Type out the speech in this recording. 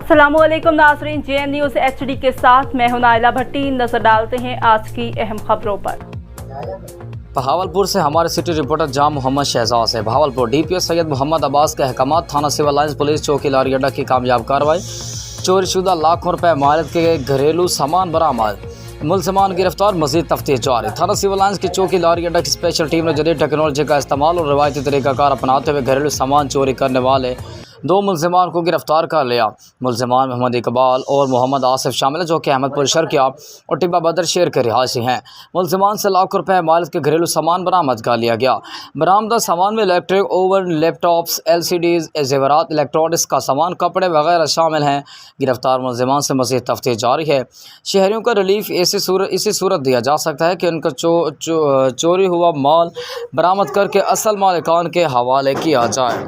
अस्सलामुअलैकुम नाज़रीन, JN news HD के साथ मैं हूं नाइला भट्टी। नजर डालते हैं आज की अहम खबरों पर। बहावलपुर से हमारे सिटी रिपोर्टर जाम मोहम्मद शहजाद से। बहावलपुर DPO सैयद मोहम्मद अब्बास के अहकामात, थाना सिविल लाइंस पुलिस चौकी लारी अड्डा की कामयाब कार्रवाई। चोरीशुदा लाखों रुपए मालियत के घरेलू सामान बरामद, मुलजमान गिरफ्तार, मजीद तफ्तीश जारी। थाना सिविल लाइंस की चौकी लारी अड्डा की स्पेशल टीम ने जदीद टेक्नोलॉजी का इस्तेमाल और रवायती तरीक़ाकार अपनाते हुए घरेलू सामान चोरी करने वाले 2 मुलजमान को गिरफ्तार कर लिया। मुलजमान मोहम्मद इकबाल और मोहम्मद आसिफ शामिल है, जो कि अहमदपुर शर्किया और टिब्बा बदर शेर के रिहायशी हैं। मुलजमान से लाखों रुपए मालियत के घरेलू सामान बरामद कर लिया गया। बरामदा सामान में इलेक्ट्रिक ओवन, लैपटॉप्स, LCDs, जेवरात, इलेक्ट्रॉनिक्स का सामान, कपड़े वगैरह शामिल हैं। गिरफ्तार मुलजमान से मज़ीद तफ्तीश जारी है। शहरियों को रिलीफ इसी सूरत दिया जा सकता है कि उनका चोरी हुआ माल बरामद करके असल मालिकान के हवाले किया जाए।